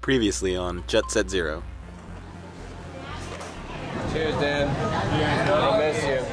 Previously on JetSetZero. Cheers, Dan. I miss you.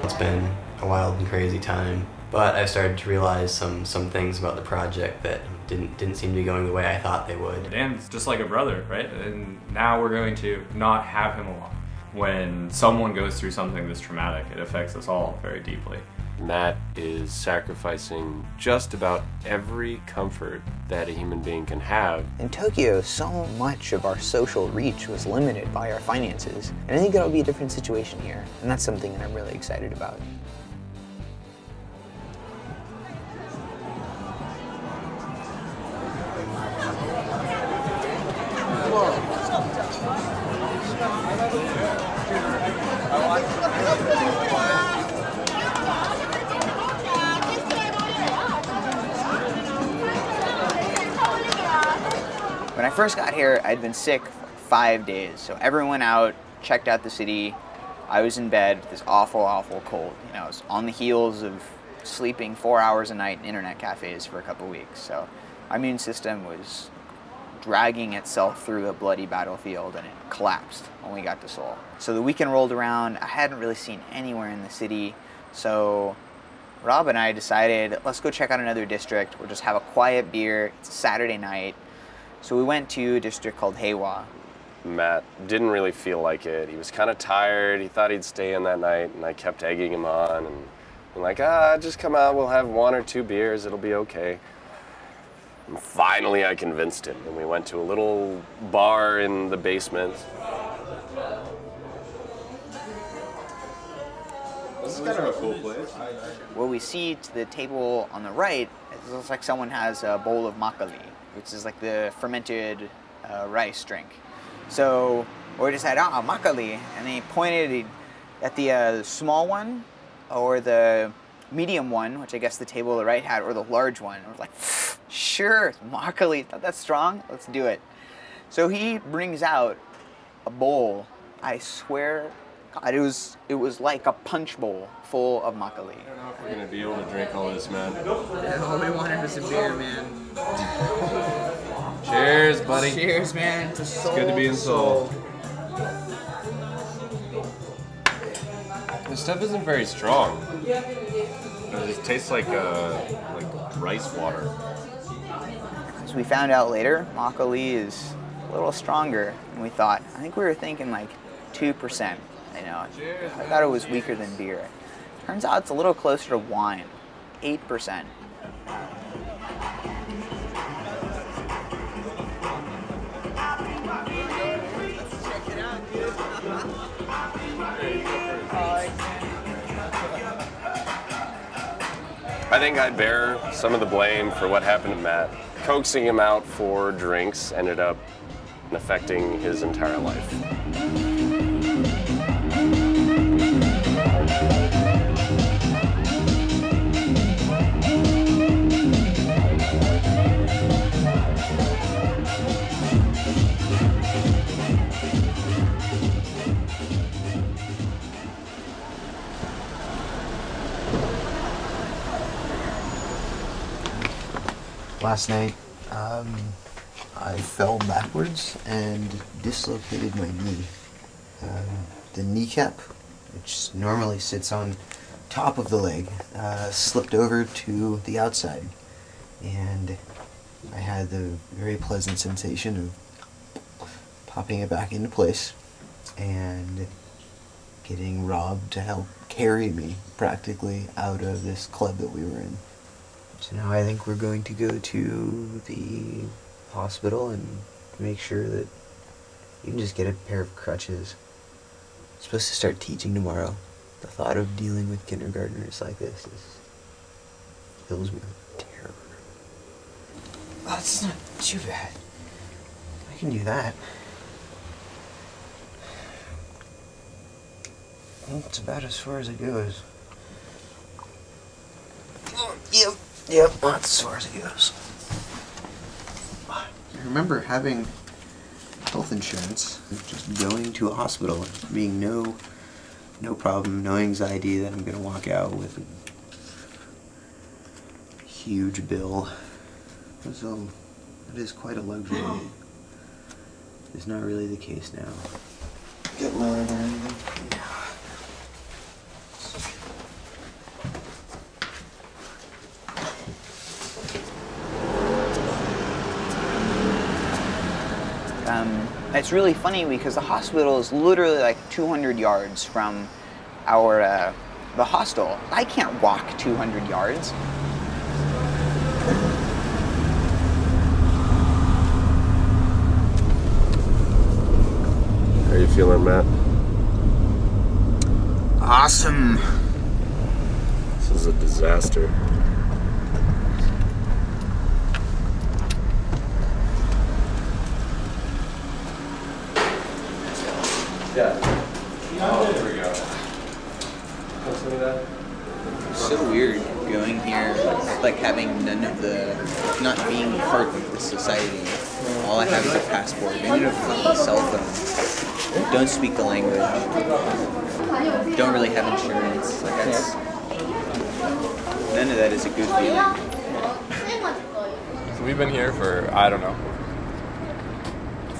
It's been a wild and crazy time, but I've started to realize some things about the project that didn't seem to be going the way I thought they would. Dan's just like a brother, right? And now we're going to not have him along. When someone goes through something this traumatic, it affects us all very deeply. Matt is sacrificing just about every comfort that a human being can have. In Tokyo, so much of our social reach was limited by our finances. And I think it'll be a different situation here. And that's something that I'm really excited about. When I first got here, I'd been sick for 5 days. So everyone went out, checked out the city. I was in bed with this awful, awful cold. You know, I was on the heels of sleeping 4 hours a night in internet cafes for a couple weeks. So my immune system was dragging itself through a bloody battlefield, and it collapsed when we got to Seoul. So the weekend rolled around. I hadn't really seen anywhere in the city. So Rob and I decided, let's go check out another district. We'll just have a quiet beer. It's a Saturday night. So we went to a district called Hyehwa. Matt didn't really feel like it. He was kind of tired. He thought he'd stay in that night, and I kept egging him on. And I'm like, just come out. We'll have 1 or 2 beers. It'll be okay. And finally, I convinced him, and we went to a little bar in the basement. This is kind of a cool place. What we see to the table on the right, it looks like someone has a bowl of makgeolli, which is like the fermented rice drink. So we decided, makgeolli, and they pointed at the small one, or the medium one, which I guess the table on the right had, or the large one. And we're like, sure, makgeolli, that's strong, let's do it. So he brings out a bowl. I swear, God, it was like a punch bowl full of makgeolli. I don't know if we're gonna be able to drink all this, man. Yeah, all we wanted was a beer, man. Cheers, buddy. Cheers, man. To Seoul. It's good to be in Seoul. This stuff isn't very strong. It just tastes like rice water. As we found out later, makgeolli is a little stronger than we thought. I think we were thinking like 2%. You know, I thought it was weaker than beer. Turns out it's a little closer to wine, 8%. I think I bear some of the blame for what happened to Matt. Coaxing him out for drinks ended up affecting his entire life. Last night, I fell backwards and dislocated my knee. The kneecap, which normally sits on top of the leg, slipped over to the outside. And I had the very pleasant sensation of popping it back into place and getting Rob to help carry me practically out of this club that we were in. So now I think we're going to go to the hospital and make sure that you can just get a pair of crutches. I'm supposed to start teaching tomorrow. The thought of dealing with kindergartners like this fills me with terror. Oh, that's not too bad. I can do that. It's about as far as it goes. Oh, yep, that's as far as it goes. I remember having health insurance, just going to a hospital, being no problem, no anxiety that I'm gonna walk out with a huge bill. So it is quite a luxury. is not really the case now. Get loaded or anything? It's really funny because the hospital is literally like 200 yards from our the hostel. I can't walk 200 yards. How are you feeling, Matt? Awesome. This is a disaster. Yeah. Oh, there we go. Want some of that? So weird going here, like having none of the, not being part of the society. All I have is a passport. I need a fucking cell phone. Don't speak the language. Don't really have insurance. Like that's, none of that is a good feeling. So we've been here for, I don't know,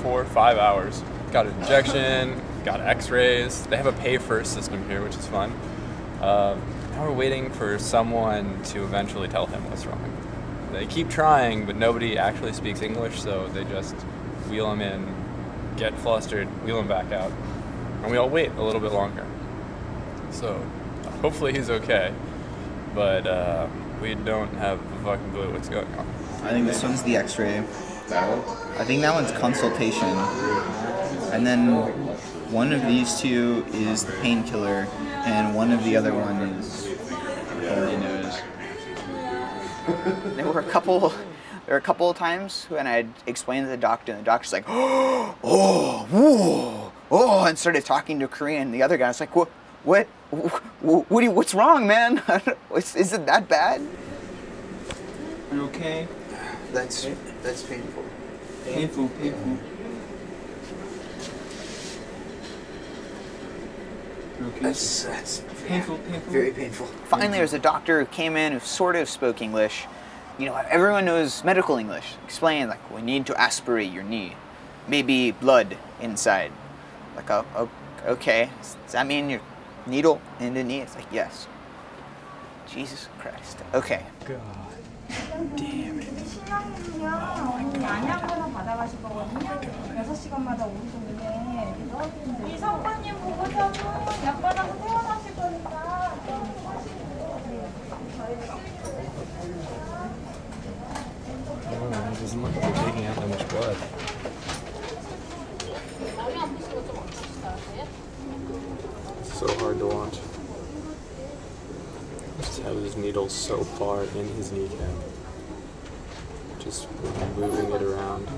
4 or 5 hours. Got an injection, got x-rays. They have a pay first system here, which is fun. Now we're waiting for someone to eventually tell him what's wrong. They keep trying, but nobody actually speaks English, so they just wheel him in, get flustered, wheel him back out, and we all wait a little bit longer. So hopefully he's okay, but we don't have a fucking clue what's going on. I think this one's the x-ray. That one? I think that one's consultation. And then one of these two is the painkiller, and one of the other one is holy knows. There were a couple of times when I'd explained to the doctor, and the doctor's like, oh, whoa, oh, and started talking to Korean. And the other guy's like, what's wrong, man? Is it that bad? You okay? That's painful. Painful. Okay. That's painful. Very painful. Finally, there was a doctor who came in who sort of spoke English. You know, everyone knows medical English. Explain, like, we need to aspirate your knee. Maybe blood inside. Like, oh, okay. Does that mean your needle in the knee? It's like, yes. Jesus Christ. Okay. God. Damn it. 양약으로 받아가실 거거든요. 6시간마다 오는 중인데 이 선관님 보고서는 약 받아서 퇴원하실 거니까 좀 It doesn't look like they're taking out that much blood. It's so hard to watch. Just have his needles so far in his kneecap. Just moving it around.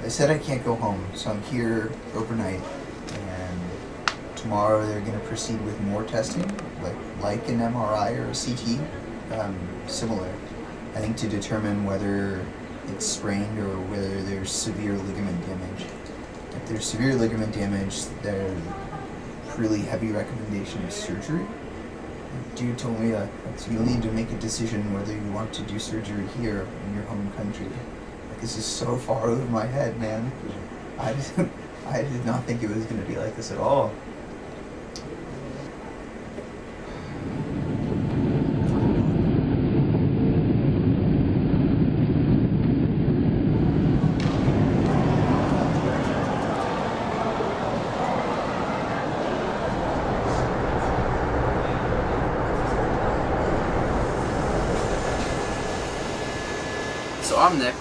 I said I can't go home, so I'm here overnight, and tomorrow they're going to proceed with more testing, like an MRI or a CT, similar, I think, to determine whether it's sprained or whether there's severe ligament damage. If there's severe ligament damage, their really heavy recommendation is surgery. Dude told me that you'll need to make a decision whether you want to do surgery here in your home country. Like, this is so far over my head, man. I did not think it was going to be like this at all. So I'm Nick.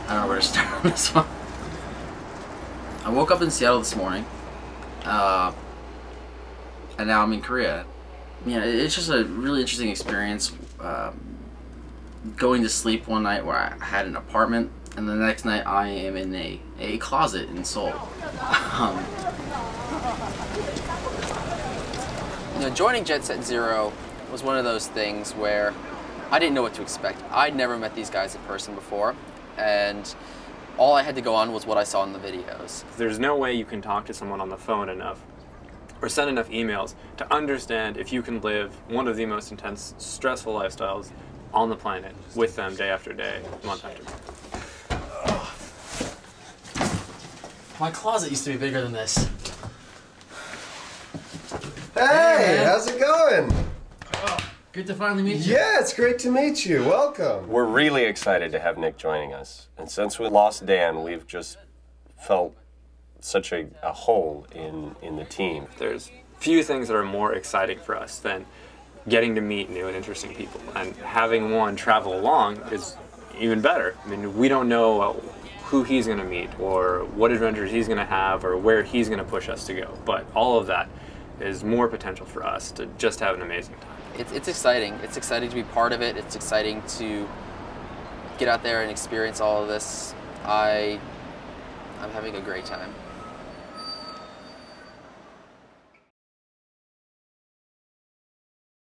I don't know where to start on this one. I woke up in Seattle this morning, and now I'm in Korea. Yeah, it's just a really interesting experience. Going to sleep one night where I had an apartment, and the next night I am in a closet in Seoul. You know, joining JetSetZero was one of those things where I didn't know what to expect. I'd never met these guys in person before, and all I had to go on was what I saw in the videos. There's no way you can talk to someone on the phone enough or send enough emails to understand if you can live one of the most intense, stressful lifestyles on the planet with them day after day, month after month. My closet used to be bigger than this. Hey, how's it going? Good to finally meet you. Yeah, it's great to meet you. Welcome. We're really excited to have Nick joining us. And since we lost Dan, we've just felt such a hole in the team. There's few things that are more exciting for us than getting to meet new and interesting people. And having one travel along is even better. I mean, we don't know who he's going to meet or what adventures he's going to have or where he's going to push us to go. But all of that is more potential for us to just have an amazing time. It's exciting. It's exciting to be part of it. It's exciting to get out there and experience all of this. I'm having a great time.